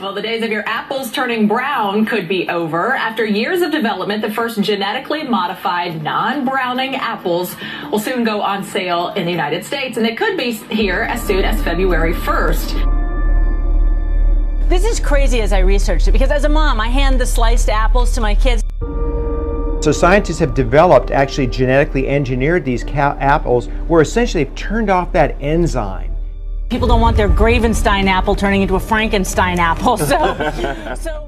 Well, the days of your apples turning brown could be over. After years of development, the first genetically modified non-browning apples will soon go on sale in the United States, and they could be here as soon as February 1st. This is crazy as I researched it, because as a mom, I hand the sliced apples to my kids. So scientists have developed, actually genetically engineered these apples, where essentially they've turned off that enzyme. People don't want their Gravenstein apple turning into a Frankenstein apple, so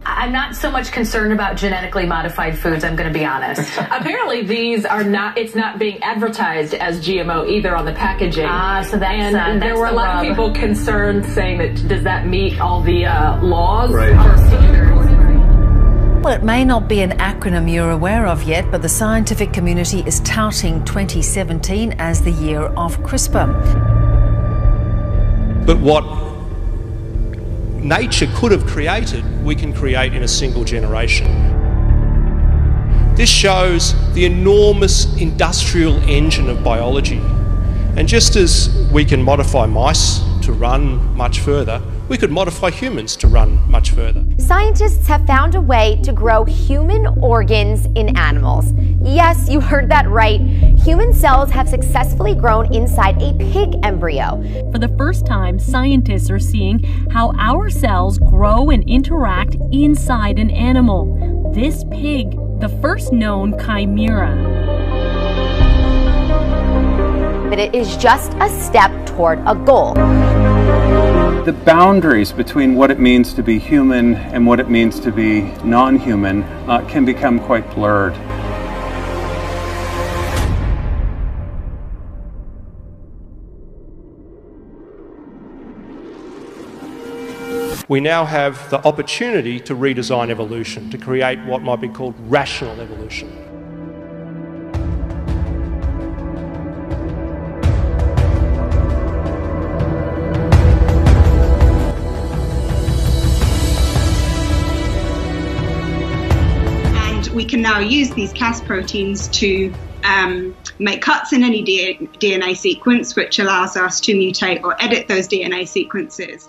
I'm not so much concerned about genetically modified foods, I'm going to be honest. Apparently these are not, it's not being advertised as GMO either on the packaging. So that's there were a lot rub. of people concerned saying that, does that meet all the laws? Right. Well, it may not be an acronym you're aware of yet, but the scientific community is touting 2017 as the year of CRISPR. But what nature could have created, we can create in a single generation. This shows the enormous industrial engine of biology. And just as we can modify mice to run much further, we could modify humans to run much further. Scientists have found a way to grow human organs in animals. Yes, you heard that right. Human cells have successfully grown inside a pig embryo. For the first time, scientists are seeing how our cells grow and interact inside an animal. This pig, the first known chimera. But it is just a step toward a goal. The boundaries between what it means to be human and what it means to be non-human can become quite blurred. We now have the opportunity to redesign evolution, to create what might be called rational evolution. We can now use these Cas proteins to make cuts in any DNA sequence, which allows us to mutate or edit those DNA sequences.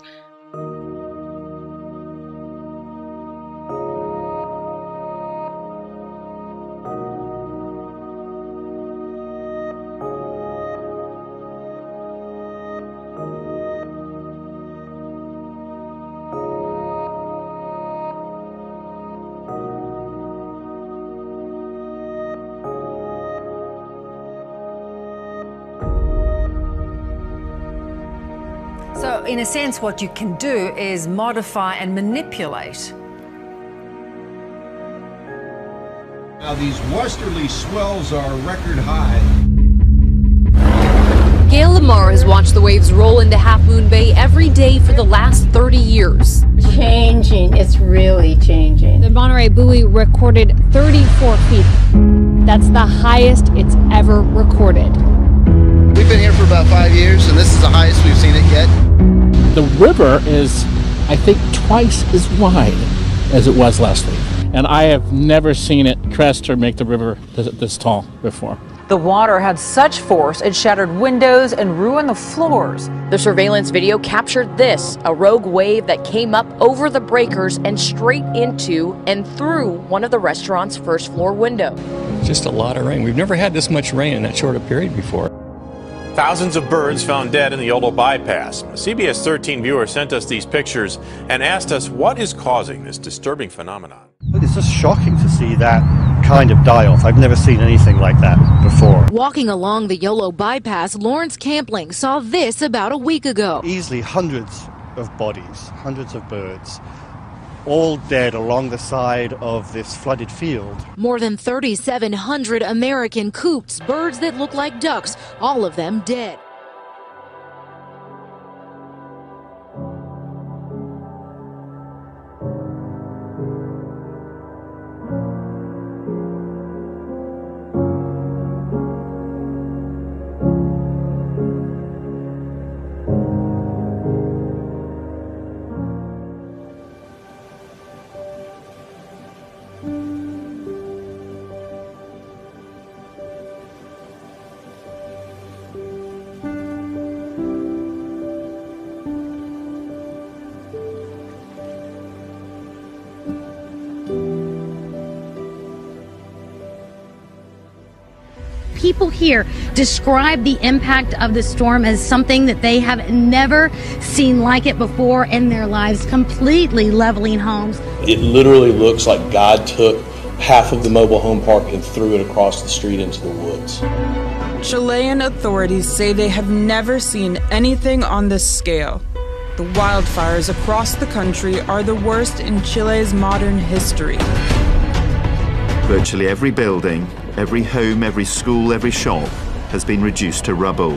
So, in a sense, what you can do is modify and manipulate. Now these westerly swells are record high. Gail Lamar has watched the waves roll into Half Moon Bay every day for the last 30 years. Changing, it's really changing. The Monterey buoy recorded 34 feet. That's the highest it's ever recorded. We've been here for about 5 years, and this is the highest we've seen it yet. The river is, I think, twice as wide as it was last week. And I have never seen it crest or make the river this tall before. The water had such force it shattered windows and ruined the floors. The surveillance video captured this, a rogue wave that came up over the breakers and straight into and through one of the restaurant's first floor windows. Just a lot of rain. We've never had this much rain in that short a period before. Thousands of birds found dead in the Yolo bypass. A CBS 13 viewer sent us these pictures and asked us what is causing this disturbing phenomenon. It's just shocking to see that kind of die-off. I've never seen anything like that before. Walking along the Yolo bypass, Lawrence Campling saw this about a week ago. Easily hundreds of bodies, hundreds of birds, all dead along the side of this flooded field. More than 3,700 American coots, birds that look like ducks, all of them dead. people here describe the impact of the storm as something that they have never seen like it before in their lives, completely leveling homes. It literally looks like God took half of the mobile home park and threw it across the street into the woods. Chilean authorities say they have never seen anything on this scale. The wildfires across the country are the worst in Chile's modern history. Virtually every building, every home, every school, every shop has been reduced to rubble.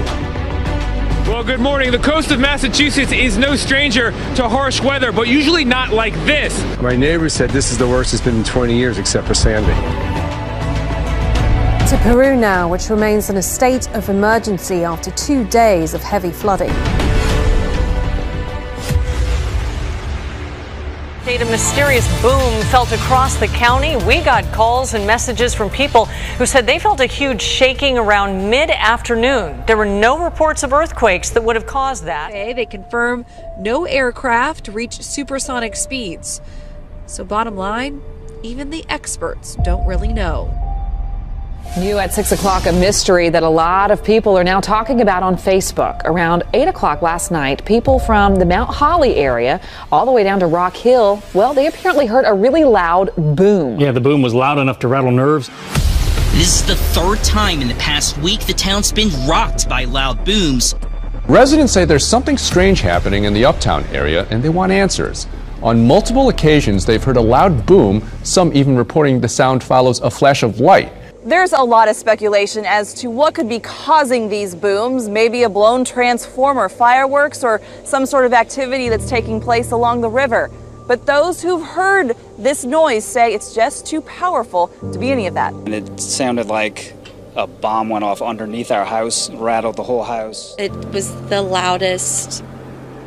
Well, good morning. The coast of Massachusetts is no stranger to harsh weather, but usually not like this. My neighbor said this is the worst it's been in 20 years, except for Sandy. To Peru now, which remains in a state of emergency after 2 days of heavy flooding. A mysterious boom felt across the county. We got calls and messages from people who said they felt a huge shaking around mid-afternoon. There were no reports of earthquakes that would have caused that. They confirm no aircraft reached supersonic speeds. So bottom line, even the experts don't really know. New at 6 o'clock, a mystery that a lot of people are now talking about on Facebook. Around 8 o'clock last night, people from the Mount Holly area all the way down to Rock Hill, well, they apparently heard a really loud boom. Yeah, the boom was loud enough to rattle nerves. This is the third time in the past week the town's been rocked by loud booms. Residents say there's something strange happening in the Uptown area and they want answers. On multiple occasions, they've heard a loud boom, some even reporting the sound follows a flash of light. There's a lot of speculation as to what could be causing these booms, maybe a blown transformer, fireworks, or some sort of activity that's taking place along the river. But those who've heard this noise say it's just too powerful to be any of that. And it sounded like a bomb went off underneath our house, rattled the whole house. It was the loudest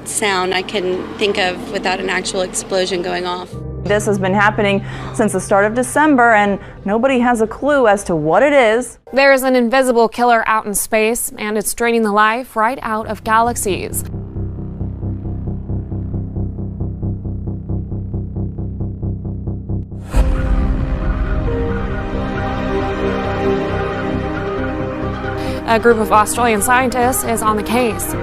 sound I can think of without an actual explosion going off. This has been happening since the start of December, and nobody has a clue as to what it is. There is an invisible killer out in space, and it's draining the life right out of galaxies. A group of Australian scientists is on the case.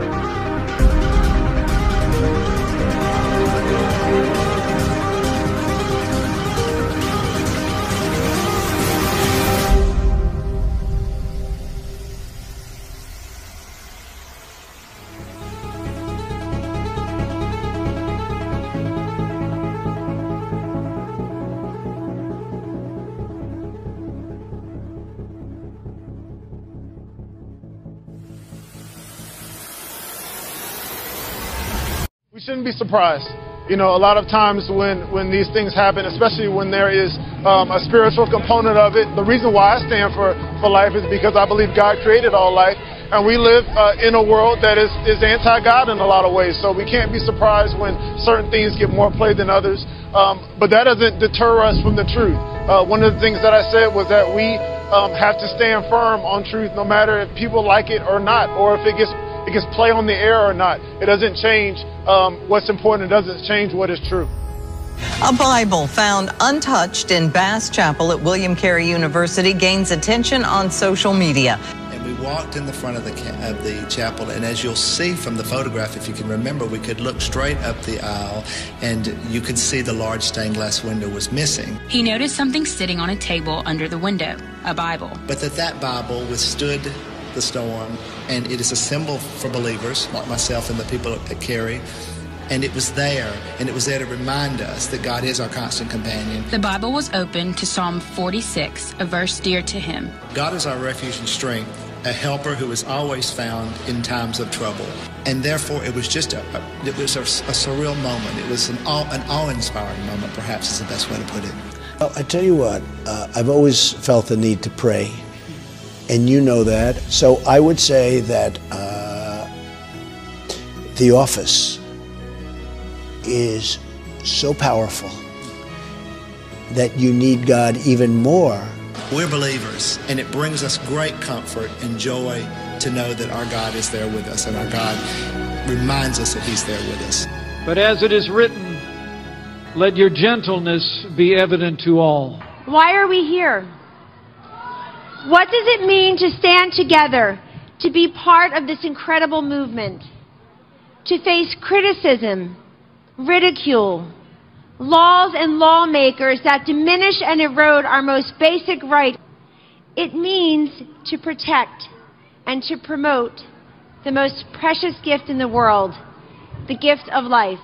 We shouldn't be surprised. You know, a lot of times when these things happen, especially when there is a spiritual component of it, the reason why I stand for life is because I believe God created all life, and we live in a world that is anti-God in a lot of ways. So we can't be surprised when certain things get more play than others. But that doesn't deter us from the truth. One of the things that I said was that we have to stand firm on truth, no matter if people like it or not, or if it gets play on the air or not. It doesn't change what's important. It doesn't change what is true. A Bible found untouched in Bass Chapel at William Carey University gains attention on social media. And we walked in the front of the chapel, and as you'll see from the photograph, if you can remember, we could look straight up the aisle, and you could see the large stained glass window was missing. He noticed something sitting on a table under the window, a Bible. But that Bible withstood the storm, and it is a symbol for believers like myself and the people at Carey. And it was there to remind us that God is our constant companion. The Bible was open to Psalm 46, a verse dear to him. God is our refuge and strength, a helper who is always found in times of trouble. And therefore, it was just a surreal moment. It was an awe-inspiring moment, perhaps is the best way to put it. Well, I tell you what, I've always felt the need to pray. And you know that. So I would say that the office is so powerful that you need God even more. We're believers, and it brings us great comfort and joy to know that our God is there with us, and our God reminds us that He's there with us. But as it is written, let your gentleness be evident to all. Why are we here? What does it mean to stand together, to be part of this incredible movement, to face criticism, ridicule, laws and lawmakers that diminish and erode our most basic right? It means to protect and to promote the most precious gift in the world, the gift of life.